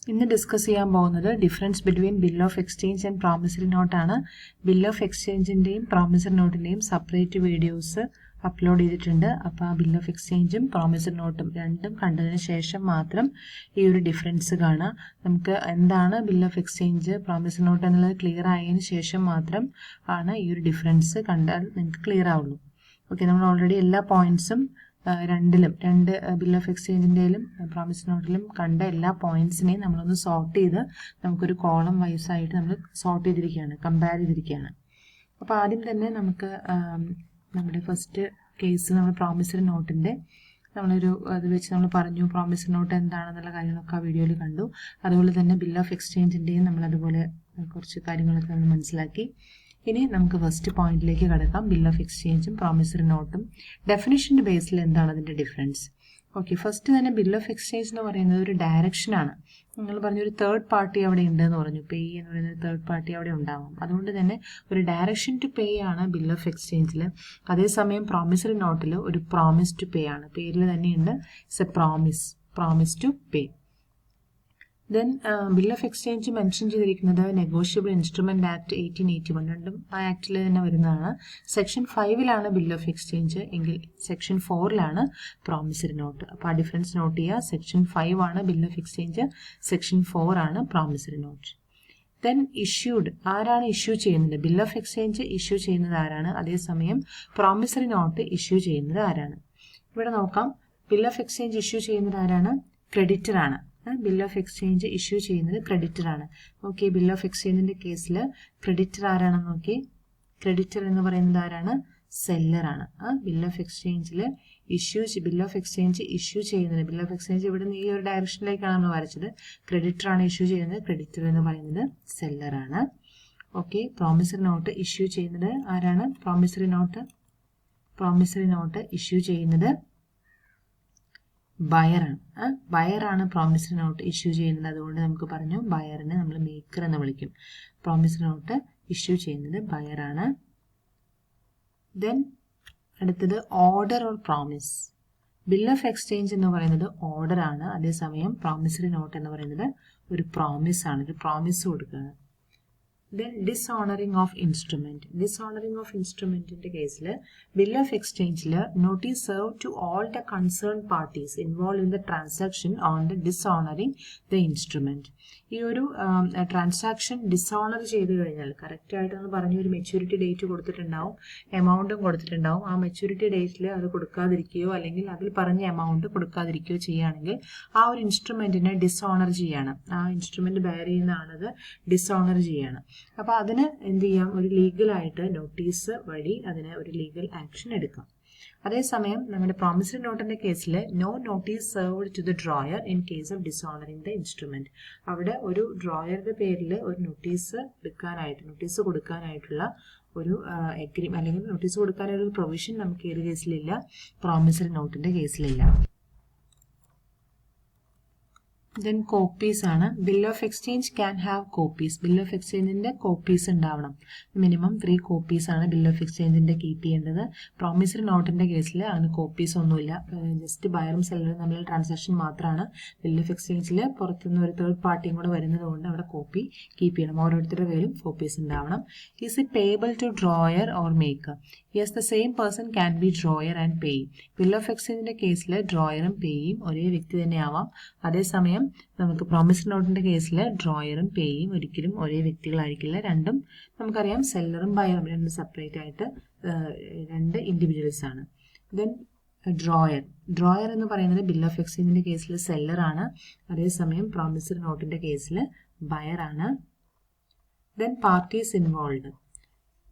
ഇന്ന് ഡിസ്കസ് ചെയ്യാൻ പോകുന്നത് difference between bill of exchange and promissory നോട്ടാണ്. ബിൽ ഓഫ് എക്സ്ചേഞ്ചിൻ്റെയും പ്രോമിസറി നോട്ടിൻ്റെയും സെപ്പറേറ്റ് വീഡിയോസ് അപ്ലോഡ് ചെയ്തിട്ടുണ്ട്. അപ്പോൾ ആ ബിൽ ഓഫ് എക്സ്ചേഞ്ചും പ്രോമിസറി നോട്ടും രണ്ടും കണ്ടതിന് ശേഷം മാത്രം ഈ ഒരു ഡിഫറൻസ് കാണാം. നമുക്ക് എന്താണ് bill of exchange, promissory note എന്നുള്ളത് ക്ലിയർ ആയതിനു ശേഷം മാത്രം ആണ് ഈ ഒരു ഡിഫറൻസ് കണ്ടാൽ നിങ്ങൾക്ക് ക്ലിയർ ആവുള്ളൂ. ഓക്കെ, നമ്മൾ ഓൾറെഡി എല്ലാ പോയിന്റ്സും രണ്ട് ബിൽ ഓഫ് എക്സ്ചേഞ്ചിൻ്റെയിലും പ്രോമിസറി നോട്ടിലും കണ്ട എല്ലാ പോയിന്റ്സിനെയും നമ്മളൊന്ന് സോർട്ട് ചെയ്ത് നമുക്കൊരു കോളം വൈസ് ആയിട്ട് നമ്മൾ സോർട്ട് ചെയ്തിരിക്കുകയാണ്, കമ്പയർ ചെയ്തിരിക്കുകയാണ്. അപ്പോൾ ആദ്യം തന്നെ നമുക്ക് നമ്മുടെ ഫസ്റ്റ് കേസ് നമ്മൾ പ്രോമിസറി നോട്ടിൻ്റെ അത് വെച്ച് നമ്മൾ പറഞ്ഞു പ്രോമിസറി നോട്ട് എന്താണെന്നുള്ള കാര്യങ്ങളൊക്കെ ആ വീഡിയോയിൽ കണ്ടു. അതുപോലെ തന്നെ ബിൽ ഓഫ് എക്സ്ചേഞ്ചിൻ്റെയും നമ്മളതുപോലെ കുറച്ച് കാര്യങ്ങളൊക്കെ നമ്മൾ മനസ്സിലാക്കി. ഇനി നമുക്ക് ഫസ്റ്റ് പോയിന്റിലേക്ക് കടക്കാം. ബിൽ ഓഫ് എക്സ്ചേഞ്ചും പ്രോമിസറി നോട്ടും ഡെഫിനിഷൻ്റെ ബേസിൽ എന്താണ് അതിൻ്റെ ഡിഫറൻസ്. ഓക്കെ, ഫസ്റ്റ് തന്നെ ബിൽ ഓഫ് എക്സ്ചേഞ്ച് എന്ന് പറയുന്നത് ഒരു ഡയറക്ഷനാണ്. നിങ്ങൾ പറഞ്ഞു ഒരു തേർഡ് പാർട്ടി അവിടെ ഉണ്ട് എന്ന് പറഞ്ഞു, പേ എന്ന് പറയുന്ന ഒരു തേർഡ് പാർട്ടി അവിടെ ഉണ്ടാകും. അതുകൊണ്ട് തന്നെ ഒരു ഡയറക്ഷൻ ടു പേ ആണ് ബിൽ ഓഫ് എക്സ്ചേഞ്ചിൽ. അതേസമയം പ്രോമിസറി നോട്ടിൽ ഒരു പ്രോമിസ് ടു പേ ആണ്. പേരിൽ തന്നെയുണ്ട്, it's a promise to pay. Then bill of exchange mention ചെയ്തിരിക്കുന്നത് നെഗോഷ്യബിൾ ഇൻസ്ട്രുമെന്റ് ആക്ട് 1881, രണ്ടും ആ ആക്ടിൽ തന്നെ വരുന്നതാണ്. സെക്ഷൻ 5ലാണ് ബിൽ ഓഫ് എക്സ്ചേഞ്ച് എങ്കിൽ സെക്ഷൻ 4ലാണ് പ്രോമിസറി നോട്ട്. അപ്പോൾ ആ ഡിഫറൻസ് നോട്ട് ചെയ്യുക. സെക്ഷൻ 5 ആണ് ബിൽ ഓഫ് എക്സ്ചേഞ്ച്, സെക്ഷൻ 4 ആണ് പ്രോമിസറി നോട്ട്. ദെൻ ഇഷ്യൂഡ്, ആരാണ് ഇഷ്യൂ ചെയ്യുന്നത്? ബിൽ ഓഫ് എക്സ്ചേഞ്ച് ഇഷ്യൂ ചെയ്യുന്നത് ആരാണ്? അതേസമയം പ്രോമിസറി നോട്ട് ഇഷ്യൂ ചെയ്യുന്നത് ആരാണ്? ഇവിടെ നോക്കാം. ബിൽ ഓഫ് എക്സ്ചേഞ്ച് ഇഷ്യൂ ചെയ്യുന്നത് ആരാണ്? ക്രെഡിറ്റർ ആണ്. ബിൽ ഓഫ് എക്സ്ചേഞ്ച് ഇഷ്യൂ ചെയ്യുന്നത് ക്രെഡിറ്റർ ആണ്. ഓക്കെ, ബിൽ ഓഫ് എക്സ്ചേഞ്ചിന്റെ കേസിൽ ക്രെഡിറ്റർ ആരാണെന്ന് നോക്കി. ക്രെഡിറ്റർ എന്ന് പറയുന്നത് ആരാണ്? സെല്ലറാണ്. ബിൽ ഓഫ് എക്സ്ചേഞ്ചിൽ ബിൽ ഓഫ് എക്സ്ചേഞ്ച് ഇഷ്യൂ ചെയ്യുന്നത്, ബിൽ ഓഫ് എക്സ്ചേഞ്ച് ഇവിടെ നിന്ന് ഈ ഒരു ഡയറക്ഷനിലേക്കാണ് നമ്മൾ വരച്ചത്. ക്രെഡിറ്റർ ആണ് ഇഷ്യൂ ചെയ്യുന്നത്. ക്രെഡിറ്റർ എന്ന് പറയുന്നത് സെല്ലറാണ്. ഓക്കെ, പ്രോമിസറി നോട്ട് ഇഷ്യൂ ചെയ്യുന്നത് ആരാണ്? പ്രോമിസറി നോട്ട് ഇഷ്യൂ ചെയ്യുന്നത് ബയറാണ്. ബയറാണ് പ്രോമിസറി നോട്ട് ഇഷ്യൂ ചെയ്യുന്നത്. അതുകൊണ്ട് നമുക്ക് പറഞ്ഞു ബയറിനെ നമ്മൾ മേക്കർ എന്ന് വിളിക്കും. പ്രോമിസറി നോട്ട് ഇഷ്യൂ ചെയ്യുന്നത് ബയറാണ്. ദെൻ അടുത്തത് order or promise. Bill of exchange എന്ന് പറയുന്നത് ഓർഡർ ആണ്. അതേസമയം പ്രോമിസറി നോട്ട് എന്ന് പറയുന്നത് ഒരു പ്രോമിസ് ആണ്, ഒരു പ്രോമിസ് കൊടുക്കുകയാണ്. Then dishonouring of instrument. Dishonouring of ഇൻസ്ട്രുമെന്റിന്റെ കേസിൽ ബിൽ ഓഫ് എക്സ്ചേഞ്ചിൽ notice serve to all the concern parties involve in the transaction on the dishonouring the instrument. ഈ ഒരു ട്രാൻസാക്ഷൻ ഡിസോണർ ചെയ്ത് കഴിഞ്ഞാൽ, കറക്റ്റ് ആയിട്ട് നമ്മൾ പറഞ്ഞ ഒരു മെച്യൂരിറ്റി ഡേറ്റ് കൊടുത്തിട്ടുണ്ടാവും, എമൗണ്ടും കൊടുത്തിട്ടുണ്ടാവും. ആ മെച്യൂരിറ്റി ഡേറ്റിൽ അത് കൊടുക്കാതിരിക്കുകയോ അല്ലെങ്കിൽ അതിൽ പറഞ്ഞ എമൗണ്ട് കൊടുക്കാതിരിക്കുകയോ ചെയ്യുകയാണെങ്കിൽ ആ ഒരു ഇൻസ്ട്രുമെന്റിനെ ഡിസോണർ ചെയ്യാണ്. ആ ഇൻസ്ട്രുമെന്റ് ബെയർ ചെയ്യുന്ന ആളത് ഡിസോണർ ചെയ്യാണ്. അപ്പോൾ അതിന് എന്ത് ചെയ്യാം? ഒരു ലീഗലായിട്ട് നോട്ടീസ് വഴി അതിന് ഒരു ലീഗൽ ആക്ഷൻ എടുക്കാം. അതേസമയം നമ്മുടെ പ്രോമിസറി നോട്ടിന്റെ കേസിൽ no notice served to the drawer in case of dishonouring the instrument. അവിടെ ഒരു ഡ്രോയറുടെ പേരിൽ ഒരു നോട്ടീസ് കൊടുക്കാനായിട്ടുള്ള ഒരു അല്ലെങ്കിൽ നോട്ടീസ് കൊടുക്കാനായിട്ടുള്ള ഒരു പ്രൊവിഷൻ നമുക്ക് ഏത് കേസിലില്ല? പ്രോമിസറി നോട്ടിന്റെ കേസിലില്ല. ദെൻ കോപ്പീസ് ആണ്. Bill of exchange can have copies. Bill of എക്സ്ചേഞ്ചിന്റെ കോപ്പീസ് ഉണ്ടാവണം. മിനിമം 3 കോപ്പീസ് ആണ് ബിൽ ഓഫ് എക്സ്ചേഞ്ചിന്റെ കീപ്പ് ചെയ്യേണ്ടത്. പ്രോമിസറി നോട്ടിന്റെ കേസിൽ അതിന് കോപ്പീസ് ഒന്നുമില്ല. ജസ്റ്റ് ബയറും സെല്ലറും തമ്മിലുള്ള ട്രാൻസാക്ഷൻ മാത്രമാണ്. ബിൽ ഓഫ് എക്സ്ചേഞ്ചിൽ പുറത്തുനിന്ന് ഒരു തേർഡ് പാർട്ടിയും കൂടെ വരുന്നത് കൊണ്ട് അവിടെ കോപ്പി കീപ്പ് ചെയ്യണം. ഓരോരുത്തരുടെ കയ്യിലും കോപ്പീസ് ഉണ്ടാവണം. Is it payable to drawer or maker? Yes, the same person can be drawer and payee. Bill of എക്സ്ചേഞ്ചിന്റെ കേസിൽ ഡ്രോയറും പേയും ഒരേ വ്യക്തി തന്നെ ആവാം. അതേസമയം നമുക്ക് പ്രോമിസറി നോട്ടിന്റെ കേസിൽ ഡ്രോയറും പേയും ഒരിക്കലും ഒരേ വ്യക്തികളായിരിക്കില്ല. രണ്ടും നമുക്കറിയാം, സെല്ലറും ബയറും രണ്ടും സെപ്പറേറ്റ് ആയിട്ട് രണ്ട് ഇൻഡിവിജ്വൽസ് ആണ്. ദെൻ ഡ്രോയർ എന്ന് പറയുന്നത് ബിൽ ഓഫ് എക്സ്ചേഞ്ചിന്റെ കേസിൽ സെല്ലറാണ്. അതേസമയം പ്രോമിസറി നോട്ടിന്റെ കേസിൽ ബയറാണ്. Then parties involve.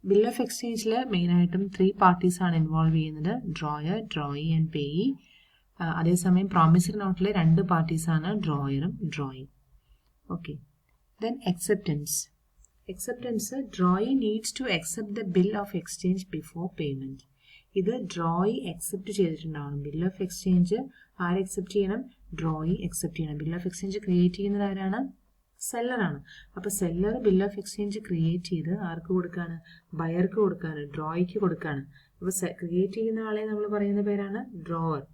Bill of എക്സ്ചേഞ്ചിൽ മെയിനായിട്ടും 3 പാർട്ടീസ് ആണ് ഇൻവോൾവ് ചെയ്യുന്നത്, ഡ്രോയർ, ഡ്രോയി ആൻഡ് പേയി. അതേസമയം പ്രോമിസറി നോട്ടിൽ 2 പാർട്ടീസാണ്, ഡ്രോയറും ഡ്രോയിയും. Okay, then acceptance. Drawee needs to accept the bill of exchange before payment. ഇത് ഡ്രോയി അക്സെപ്റ്റ് ചെയ്തിട്ടുണ്ടാവണം. ബിൽ ഓഫ് എക്സ്ചേഞ്ച് ആര് അക്സെപ്റ്റ് ചെയ്യണം? ഡ്രോയി അക്സെപ്റ്റ് ചെയ്യണം. ബിൽ ഓഫ് എക്സ്ചേഞ്ച് ക്രിയേറ്റ് ചെയ്യുന്നത് ആരാണ്? സെല്ലറാണ്. അപ്പോൾ seller bill of exchange create ചെയ്ത് ആർക്ക് കൊടുക്കാണ്? ബയർക്ക് കൊടുക്കാണ്, ഡ്രോയിക്ക് കൊടുക്കാണ്. അപ്പോൾ ക്രിയേറ്റ് ചെയ്യുന്ന ആളെ നമ്മൾ പറയുന്ന പേരാണ് ഡ്രോവർ.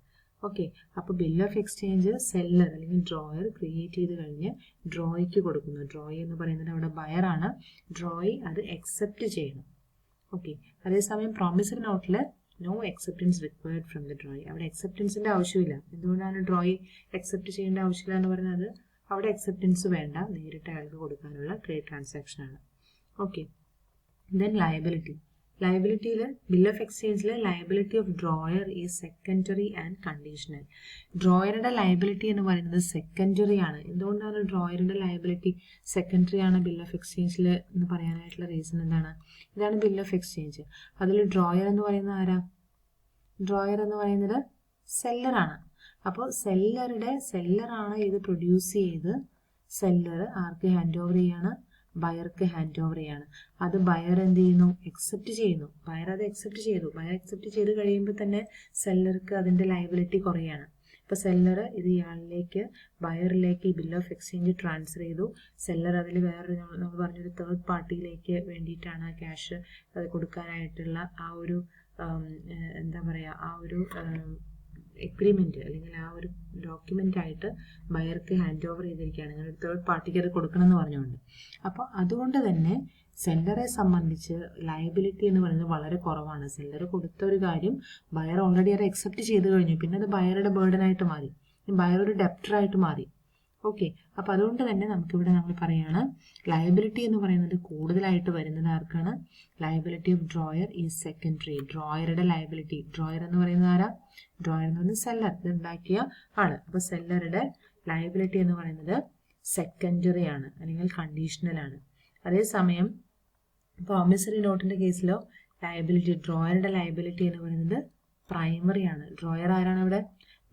ഓക്കെ, അപ്പോൾ ബിൽ ഓഫ് എക്സ്ചേഞ്ച് സെല്ലർ അല്ലെങ്കിൽ ഡ്രോയർ ക്രിയേറ്റ് ചെയ്ത് കഴിഞ്ഞ് ഡ്രോയിക്ക് കൊടുക്കുന്നു. ഡ്രോയി എന്ന് പറയുന്നത് അവിടെ ബയറാണ്. ഡ്രോയി അത് അക്സെപ്റ്റ് ചെയ്യണം. ഓക്കെ, അതേസമയം പ്രോമിസറി നോട്ടിൽ no acceptance required from the drawee. അവിടെ അക്സെപ്റ്റൻസിൻ്റെ ആവശ്യമില്ല. എന്തുകൊണ്ടാണ് ഡ്രോയി അക്സെപ്റ്റ് ചെയ്യേണ്ട ആവശ്യമില്ല എന്ന് പറയുന്നത്? അവിടെ അക്സെപ്റ്റൻസ് വേണ്ട, നേരിട്ട് അയാൾക്ക് കൊടുക്കാനുള്ള ട്രേഡ് ട്രാൻസാക്ഷൻ ആണ്. Okay, then liability. ലയബിലിറ്റിയിൽ ബിൽ ഓഫ് എക്സ്ചേഞ്ചിൽ liability of drawer is secondary and conditional. ഡ്രോയറുടെ ലയബിലിറ്റി എന്ന് പറയുന്നത് സെക്കൻഡറി ആണ്. എന്തുകൊണ്ടാണ് ഡ്രോയറുടെ ലയബിലിറ്റി സെക്കൻഡറി ആണ് ബിൽ ഓഫ് എക്സ്ചേഞ്ചിൽ എന്ന് പറയാനായിട്ടുള്ള റീസൺ എന്താണ്? ഇതാണ് ബിൽ ഓഫ് എക്സ്ചേഞ്ച്. അതിൽ ഡ്രോയർ എന്ന് പറയുന്നത് ആരാ? ഡ്രോയർ എന്ന് പറയുന്നത് സെല്ലറാണ്. അപ്പോൾ സെല്ലറാണ് ഇത് പ്രൊഡ്യൂസ് ചെയ്ത് സെല്ലർ ആർക്ക് ഹാൻഡ് ഓവർ ചെയ്യാണ്? ബയർക്ക് ഹാൻഡ് ഓവർ ചെയ്യാണ്. അത് ബയർ എന്ത് ചെയ്യുന്നു? അക്സെപ്റ്റ് ചെയ്യുന്നു. ബയർ അത് അക്സെപ്റ്റ് ചെയ്തു. ബയർ അക്സെപ്റ്റ് ചെയ്ത് കഴിയുമ്പോൾ തന്നെ സെല്ലർക്ക് അതിൻ്റെ ലയബിലിറ്റി കുറയാണ്. ഇപ്പോൾ സെല്ലർ ഇത് ഇയാളിലേക്ക് ബയറിലേക്ക് ഈ ബിൽ ഓഫ് എക്സ്ചേഞ്ച് ട്രാൻസ്ഫർ ചെയ്തു. സെല്ലർ അതിൽ വേറൊരു നമ്മൾ പറഞ്ഞൊരു തേർഡ് പാർട്ടിയിലേക്ക് വേണ്ടിയിട്ടാണ് ക്യാഷ് കൊടുക്കാനായിട്ടുള്ള ആ ഒരു എന്താ പറയുക, ആ ഒരു എഗ്രിമെൻറ്റ് അല്ലെങ്കിൽ ആ ഒരു ഡോക്യുമെൻ്റ് ആയിട്ട് ബയർക്ക് ഹാൻഡ് ഓവർ ചെയ്തിരിക്കുകയാണ്. അങ്ങനെ ഒരു തേർഡ് പാർട്ടിക്ക് അത് കൊടുക്കണം എന്ന് പറഞ്ഞുകൊണ്ട്. അപ്പോൾ അതുകൊണ്ട് തന്നെ സെല്ലറെ സംബന്ധിച്ച് ലയബിലിറ്റി എന്ന് പറയുന്നത് വളരെ കുറവാണ്. സെല്ലർ കൊടുത്ത ഒരു കാര്യം ബയർ ഓൾറെഡി അത് അക്സെപ്റ്റ് ചെയ്ത് കഴിഞ്ഞു. പിന്നെ അത് ബയറുടെ ബേർഡനായിട്ട് മാറി, ബയർ ഒരു ഡെപ്റ്ററായിട്ട് മാറി. ഓക്കെ, അപ്പോൾ അതുകൊണ്ട് തന്നെ നമുക്കിവിടെ നമ്മൾ പറയുകയാണ് ലയബിലിറ്റി എന്ന് പറയുന്നത് കൂടുതലായിട്ട് വരുന്നത് ആർക്കാണ്? Liability of drawer is secondary. ഡ്രോയറുടെ ലയബിലിറ്റി, ഡ്രോയർ എന്ന് പറയുന്നത് ആരാ? ഡ്രോയർ എന്ന് പറയുന്നത് സെല്ലർ, ഇത് ഉണ്ടാക്കിയ ആള്. അപ്പോൾ സെല്ലറുടെ ലയബിലിറ്റി എന്ന് പറയുന്നത് സെക്കൻഡറി ആണ് അല്ലെങ്കിൽ കണ്ടീഷണൽ ആണ്. അതേസമയം പ്രോമിസറി നോട്ടിന്റെ കേസിലോ ലയബിലിറ്റി, ഡ്രോയറുടെ ലയബിലിറ്റി എന്ന് പറയുന്നത് പ്രൈമറി ആണ്. ഡ്രോയർ ആരാണ് അവിടെ?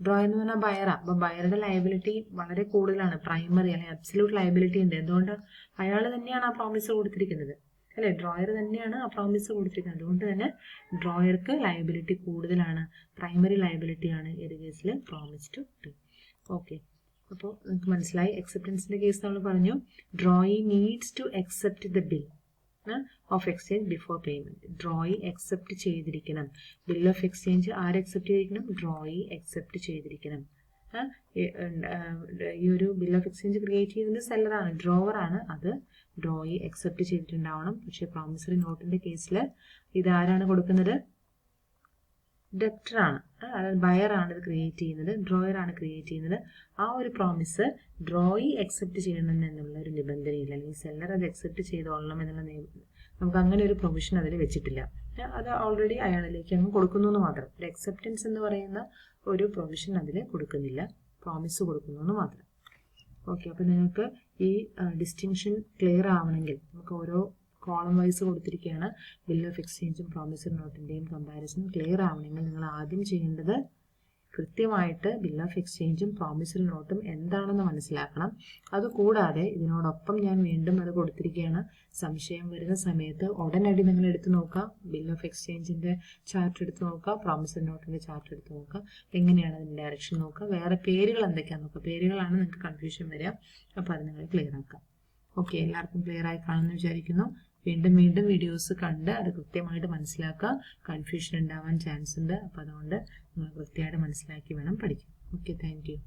ഡ്രോയർ എന്ന് പറഞ്ഞാൽ ബയറാ. അപ്പോൾ ബയറുടെ ലയബിലിറ്റി വളരെ കൂടുതലാണ്, പ്രൈമറി അല്ലെങ്കിൽ അബ്സല്യൂട്ട് ലയബിലിറ്റി ഉണ്ട്. എന്തുകൊണ്ട്? അയാൾ തന്നെയാണ് ആ പ്രോമിസ് കൊടുത്തിരിക്കുന്നത്, അല്ലേ? ഡ്രോയർ തന്നെയാണ് ആ പ്രോമിസ് കൊടുത്തിരിക്കുന്നത്. അതുകൊണ്ട് തന്നെ ഡ്രോയർക്ക് ലയബിലിറ്റി കൂടുതലാണ്, പ്രൈമറി ലയബിലിറ്റി ആണ് ഏത് കേസിൽ? Promise to pay. ഓക്കെ, അപ്പോൾ നമുക്ക് മനസ്സിലായി. അക്സെപ്റ്റൻസിന്റെ കേസ് നമ്മൾ പറഞ്ഞു drawee needs to accept the bill of exchange before payment. Drawee accept ചെയ്തിരിക്കണം. ബിൽ ഓഫ് എക്സ്ചേഞ്ച് ആര് അക്സെപ്റ്റ് ചെയ്തിരിക്കണം? ഡ്രോയി അക്സെപ്റ്റ് ചെയ്തിരിക്കണം. ഈ ഒരു ബിൽ ഓഫ് എക്സ്ചേഞ്ച് ക്രിയേറ്റ് ചെയ്യുന്നത് സെല്ലറാണ്, ഡ്രോവറാണ്. അത് ഡ്രോയി അക്സെപ്റ്റ് ചെയ്തിട്ടുണ്ടാവണം. പക്ഷേ പ്രോമിസറി നോട്ടിന്റെ കേസിൽ ഇതാരാണ് കൊടുക്കുന്നത്? ഡെപ്റ്ററാണ്, അതായത് ബയറാണ് ഇത് ക്രിയേറ്റ് ചെയ്യുന്നത്, ഡ്രോയർ ആണ് ക്രിയേറ്റ് ചെയ്യുന്നത്. ആ ഒരു പ്രോമിസ് ഡ്രോയി അക്സെപ്റ്റ് ചെയ്യണം എന്നുള്ള ഒരു നിബന്ധനയില്ല, അല്ലെങ്കിൽ സെല്ലർ അത് അക്സെപ്റ്റ് ചെയ്തോളണം എന്നുള്ള നമുക്ക് അങ്ങനെ ഒരു പ്രൊവിഷൻ അതിൽ വെച്ചിട്ടില്ല. അത് ഓൾറെഡി അയാളിലേക്ക് അങ്ങ് കൊടുക്കുന്നു എന്ന് മാത്രം. ഒരു അക്സെപ്റ്റൻസ് എന്ന് പറയുന്ന ഒരു പ്രൊവിഷൻ അതിൽ കൊടുക്കുന്നില്ല, പ്രോമിസ് കൊടുക്കുന്നു എന്ന് മാത്രം. ഓക്കെ, അപ്പോൾ നിങ്ങൾക്ക് ഈ ഡിസ്റ്റിങ്ഷൻ ക്ലിയർ ആവണമെങ്കിൽ നമുക്ക് ഓരോ കോളം വൈസ് കൊടുത്തിരിക്കുകയാണ്. ബിൽ ഓഫ് എക്സ്ചേഞ്ചും പ്രോമിസറി നോട്ടിൻ്റെയും കമ്പാരിസൺ ക്ലിയർ ആവണമെങ്കിൽ നിങ്ങൾ ആദ്യം ചെയ്യേണ്ടത് കൃത്യമായിട്ട് ബിൽ ഓഫ് എക്സ്ചേഞ്ചും പ്രോമിസറി നോട്ടും എന്താണെന്ന് മനസ്സിലാക്കണം. അതുകൂടാതെ ഇതിനോടൊപ്പം ഞാൻ വീണ്ടും അത് കൊടുത്തിരിക്കുകയാണ്. സംശയം വരുന്ന സമയത്ത് ഉടനടി നിങ്ങൾ എടുത്ത് നോക്കുക, ബിൽ ഓഫ് എക്സ്ചേഞ്ചിൻ്റെ ചാർട്ട് എടുത്ത് നോക്കുക, പ്രോമിസറി നോട്ടിൻ്റെ ചാർട്ട് എടുത്ത് നോക്കുക, എങ്ങനെയാണ് അതിൻ്റെ ഡയറക്ഷൻ നോക്കുക, വേറെ പേരുകൾ എന്തൊക്കെയാണെന്ന് നോക്കുക. പേരുകളാണ് നിങ്ങൾക്ക് കൺഫ്യൂഷൻ വരിക, അപ്പോൾ അത് നിങ്ങൾ ക്ലിയർ ആക്കാം. ഓക്കെ, എല്ലാവർക്കും ക്ലിയർ ആയി കാണുമെന്ന് വിചാരിക്കുന്നു. വീണ്ടും വീഡിയോസ് കണ്ട് അത് കൃത്യമായിട്ട് മനസ്സിലാക്കുക. കൺഫ്യൂഷൻ ഉണ്ടാവാൻ ചാൻസ് ഉണ്ട്, അപ്പോൾ അതുകൊണ്ട് നിങ്ങൾ കൃത്യമായിട്ട് മനസ്സിലാക്കി വേണം പഠിക്കാൻ. Okay, thank you.